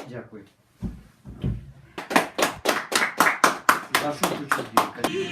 Дякую. Прошу включить дверь.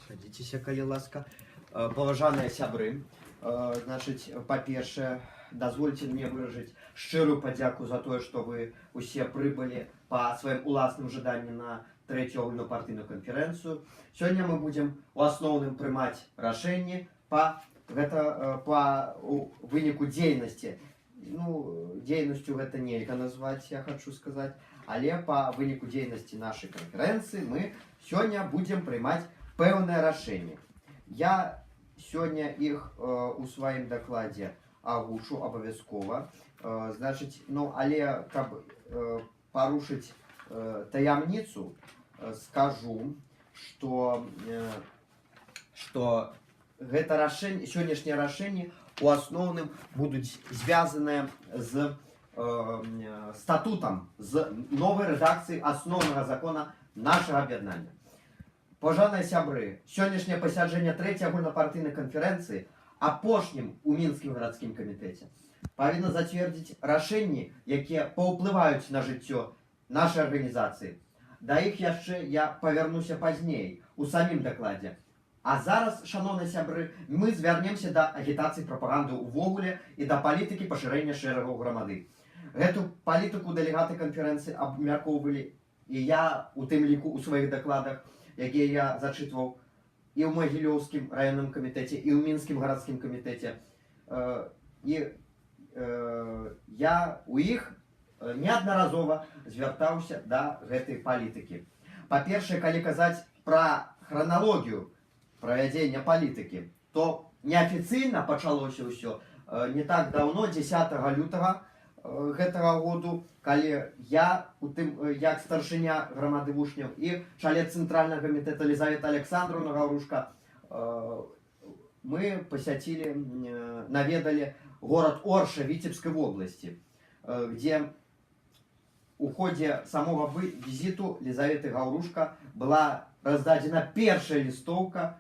Садитесь, калі ласка. Паважаныя сябры, значыць, па-першае, дазвольце мне выражыць шчырую падзяку за тое, што вы усе прыбылі па сваім уласным жаданні на трэцюю агульнапартыйную канферэнцыю. Сёння мы будзем у асноўным прымаць рашэнні па выніку дзейнасці. Ну, дзейнасцю гэта нельга назваць, я хочу сказаць, але па выніку дзейнасці нашай канферэнцыі мы сёння будзем прымаць пэўнае рашэнне. Я сёння іх у сваім дакладзе агучу абавязкова. Значыць, ну, але каб парушыць таямніцу, скажу, што гэта рашэнне, сённяшнія рашэнні у асноўным будуць звязаныя з статутам, з новай рэдакцыяй асноўнага закона нашага аб'яднання. Паважаныя сябры, сённяшняе пасяджэнне трэцяй агульнапартыйнай канферэнцыі апошнім у мінскім гарадскім камітэце павінна зацвердзіць рашэнні, якія паўплываюць на жыццё нашай арганізацыі. Да іх яшчэ я павярнуся пазней у самім дакладзе. А зараз, шаноўныя сябры, мы звярнемся да агітацыі прапаганды ўвогуле і да палітыкі пашырэння шэрагаў грамады. Гэту палітыку дэлегаты канферэнцыі абмяркоўвалі, і я у тым ліку у сваіх дакладах, якія я зачытваў і ў Магілёўскім раённым камітэце, і ў мінскім гарадскім камітэце. І я у іх неаднаразова звяртаўся да гэтай палітыкі. Па-першае, калі казаць пра храналогію правядзення палітыкі, то неафіцыйна пачалося ўсё не так даўно, 10 лютага гэтага году, калі я, як старшыня грамады вучняў і чале цэнтральнага камітэта Лізавета Александровна Гаўрушка, мы пасяцілі, наведалі горад Орша Віцебскай вобласці, где у ходе самого визиту Лизаветы Гаўрушка была раздадена першая лістоўка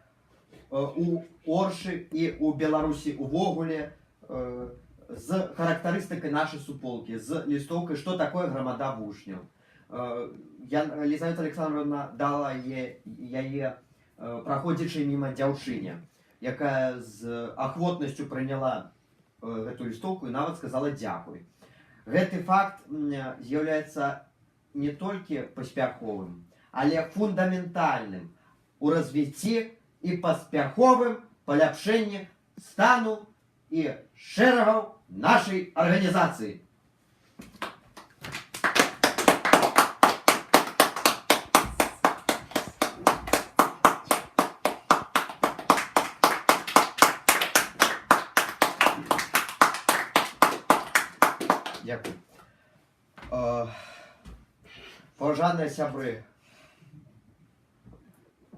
у Оршы і у Беларусі увогуле з характарыстыкай нашай суполкі, з лістоўкай, што такое грамада вучняў. Лизавета Александровна дала яе праходзячай міма дзяўчыне, якая з ахвотнасцю прыняла гэту лістоўку і нават сказала дзякуй. Гэты факт з'яўляецца не толькі паспяховым, але фундаментальным у развіцці і паспяховым паляпшэнні стану і шэрагаў нашай арганізацыі. Дякую. Паважаныя сябры,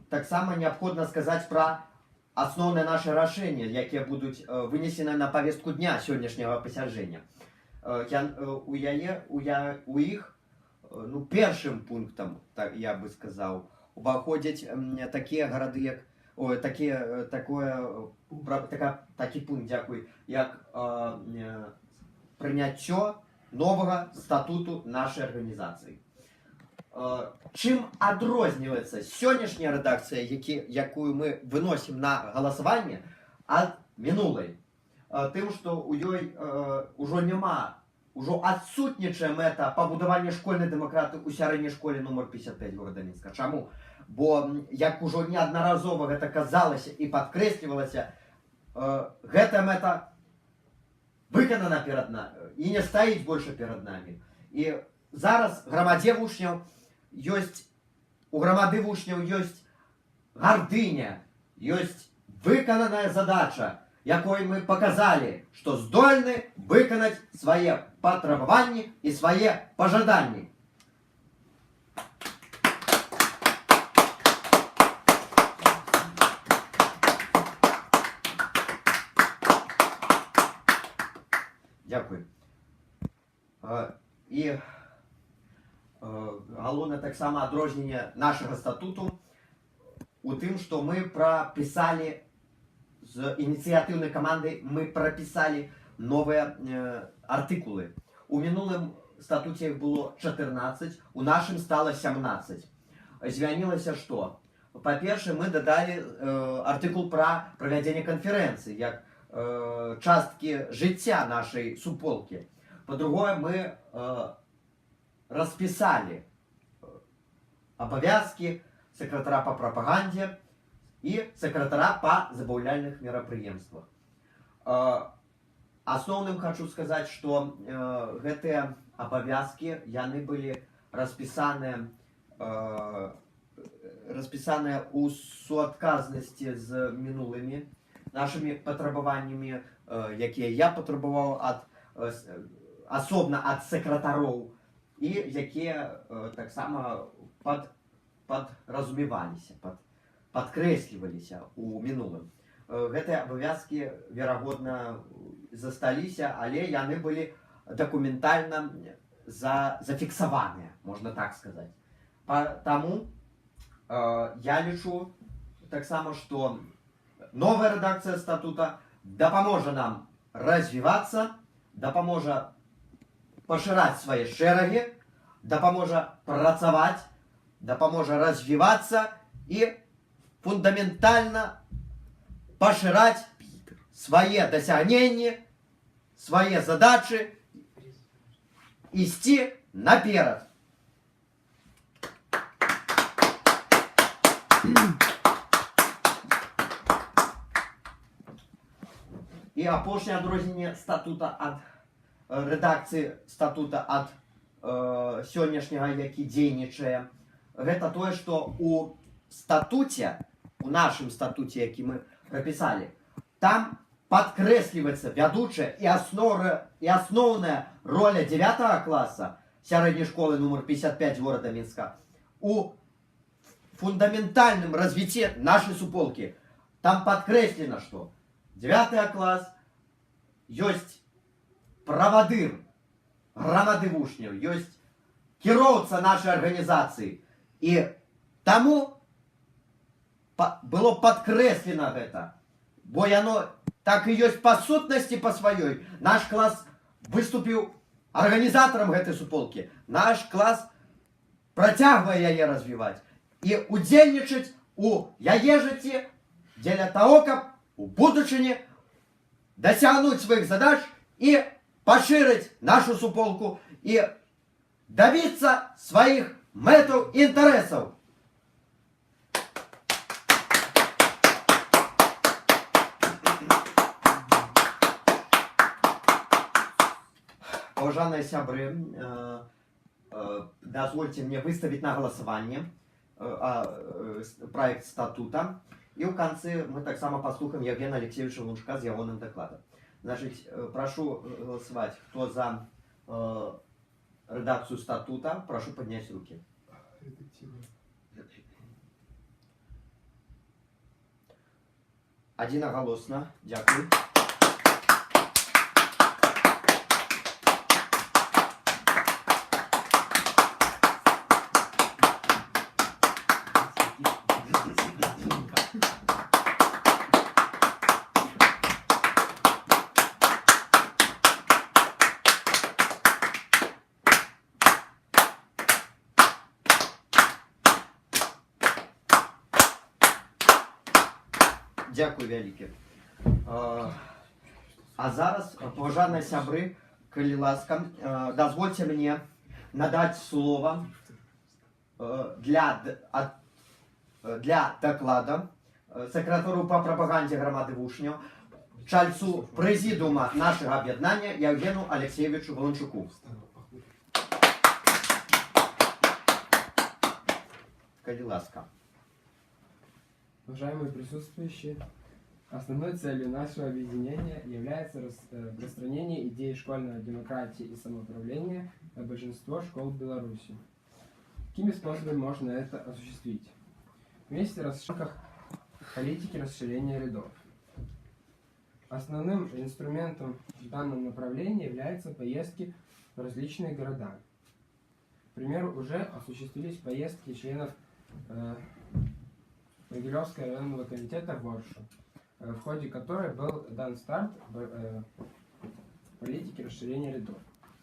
таксама неабходна сказаць пра асноўныя нашы рашэнні, якія будуць вынесены на павестку дня сённяшняга пасяджэння. У іх першым пунктам, я бы сказаў, уваходзяць такія гарады, як такі пункт, дзякуй, як прыняццё новага статуту нашай арганізацыі. Чым адрозніваецца сённяшняя рэдакцыя, якую мы выносім на галасаванне, ад мінулай? Тым, што ў ёй ужо адсутнічае мэта пабудавання школьнай дэмакраты ў сярэдняй школе нумар 55 горада Мінска. Чаму? Бо, як ужо неаднаразова гэта казалася і падкрэслівалася, гэтая мэта выканана перад нами і не стаіць больше перад нами. І зараз у грамады вучняў ёсць гардыня, ёсць выкананая задача, якой мы показалі, што здольны выканаць свае патрабаванні і свае пажаданні. Дякую. І галоўнае таксама адрозненне нашага статуту у тым, што мы прапісалі з ініцыятыўнай камандай, мы прапісалі новыя артыкулы. У мінулым статуце іх было 14, у нашым стала 17. Змянілася што? Па-першае, мы дадалі артыкул пра правядзенне канферэнцыі, як часткі жыцця нашай суполкі. По-другое, мы распісалі абавязкі сакратара па прапагандзе і сакратара па забаўляльных мерапрыемствах. Асноўным хочу сказаць, што гэтыя абавязкі, яны былі распісаныя ў суадказнасці з мінулымі нашими патрабаваннямі, якія я патрабаваў асобна ад сакратароў і якія таксама падразумеваліся, падкрэсліваліся ў мінулым. Гэтыя абавязкі, верагодна, засталіся, але яны былі дакументальна зафіксаваныя, можна так сказаць. Таму я лічу таксама, што новая редакция статута дапаможа нам развиваться, дапаможа пашыраць свае шэрагі, дапаможа працаваць, дапаможа развиваться і фундаментальна пашыраць свае дасягненні, свае задачы, ісці наперад. І апошняе адрозненне статута ад рэдакцыі статута ад сённяшняга, які дзейнічае, гэта тое, што у статуце, у нашым статуце, які мы прапісалі, там падкрэсліваецца вядучая і асноўная роля 9 класа сярэдняй школы нумар 55 горада Мінска у фундаментальным развіцці нашай суполкі. Там падкрэслена, што 9 клас ёсць правадыр грамады вучняў, ёсць кіроўца нашай арганізацыі. І таму было падкрэслена гэта, бо яно так і ёсць па сутнасці па сваёй. Наш клас выступіў арганізатарам гэтай суполкі. Наш клас працягвае яе развіваць і удзельнічаць у яе жыцці дзеля таго, каб у будучыні дасягнуць сваіх задач і пашырыць нашу суполку і добіцца сваіх мэтаў і інтарэсаў. Уважаемые сябры, дозвольте мне выставить на голосование проект статута. И в конце мы так само послухаем Евгения Алексеевича Лунчка с ягоным докладом. Значит, прошу голосовать. Кто за редакцию статута, прошу поднять руки. Одноголосно. Дякую. Дякую вялікі. А зараз, паважаныя сябры, калі ласка, дазвольце мне надаць слова для доклада сакратару па прапагандзе грамады вучняў, чальцу прэзідума нашага аб'яднання Евгену Алексеевичу Волончуку. Калі ласка. Уважаемые присутствующие, основной целью нашего объединения является распространение идеи школьной демократии и самоуправления на большинство школ Беларуси. Какими способами можно это осуществить? Вместе в рамках политики расширения рядов. Основным инструментом в данном направлении являются поездки в различные города. К примеру, уже осуществились поездки членов Могилевского районного комитета в Оршу, в ходе которой был дан старт политики расширения рядов.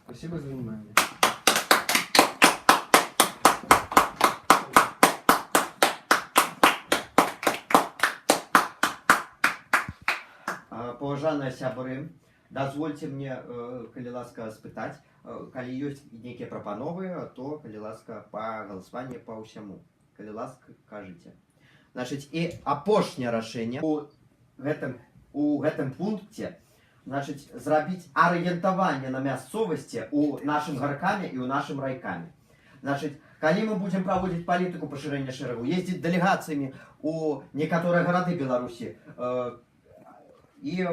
Спасибо за внимание. Паважаныя сябры, дазвольце мне, калі ласка, спытаць, калі ёсць нейкія прапановы, то, калі ласка, па галасаванні па ўсяму. Калі ласка, кажыце. Значит, и апошняе рашэнне у гэтым пункце, значит, зрабіць арыентаванне на мясцовасці у нашым гаркаме і ў нашым райкаме. Значит, калі мы будзем праводзіць палітыку пашырэння шэрагу, ездзіць дэлегацыямі у некаторыя гарады Беларусі, і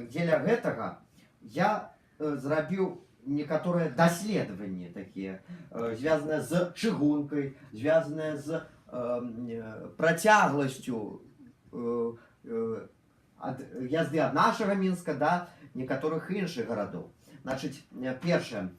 дзеля гэтага я зрабіў некаторыя даследаванні такія, звязаныя з чыгункай, звязаныя з працягласцю язды ад нашага Мінска да некаторых іншых гарадоў. Значыць, першае,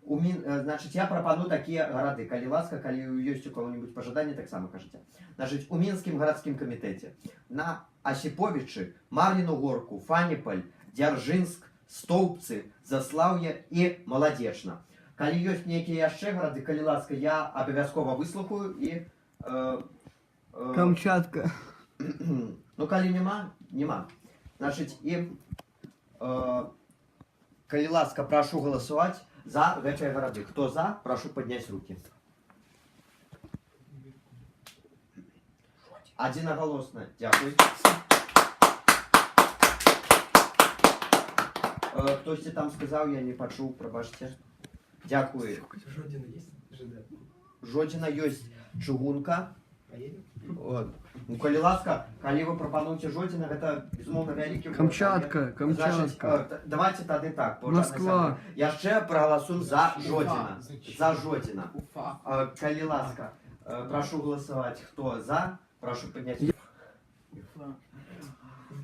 значыць, я прапаную такія гарады. Калі ласка, калі ёсць у кого-нибудь пажаданне, таксама кажыце. Значыць, у Мінскім гарадскім камітэце на Асіповічы, Мар'іну Горку, Фаніпаль, Дзяржынск, Стоўбцы, Заслаўе і Маладзечна. Калі ёсць нейкія яшчэ гарады, калі ласка, я абавязкова выслухаю і Камчатка. Ну, калі няма. Значыць, і калі ласка, прашу галасаваць за гэтыя гарады. Хто за, прашу падняць рукі. Адзінагалосна. Дзякуй. Хтосьці там сказаў, я не пачуў, прабачце. Дзякуй. Жодина есть? ЖД. Жодина ёсць чыгунка. Поедем? Ну, калі ласка, калі вы прапануеце Жодина, гэта, безумоўна, вялікі... Камчатка. Значыць, давайте тады так. Москва. Яшчэ прагаласуем за Жодина. За Жодина. Калі ласка, прашу галасаваць. Хто за? Прашу падняць.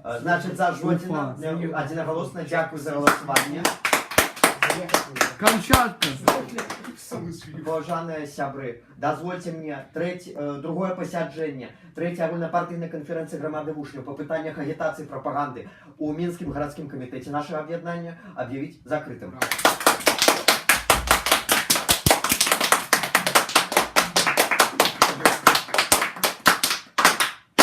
Значыць, за Жодина. Адзінагалосна. Дзякуй за галасаванне. Камчатка. Поважаныя сябры, дазвольце мне другое пасяджэнне трэцяй агульнапартыйнай канферэнцыі грамады вучняў па пытаннях агітацыі прапаганды ў мінскім гарадскім камітэце нашага аб'яднання аб'явіць закрытым.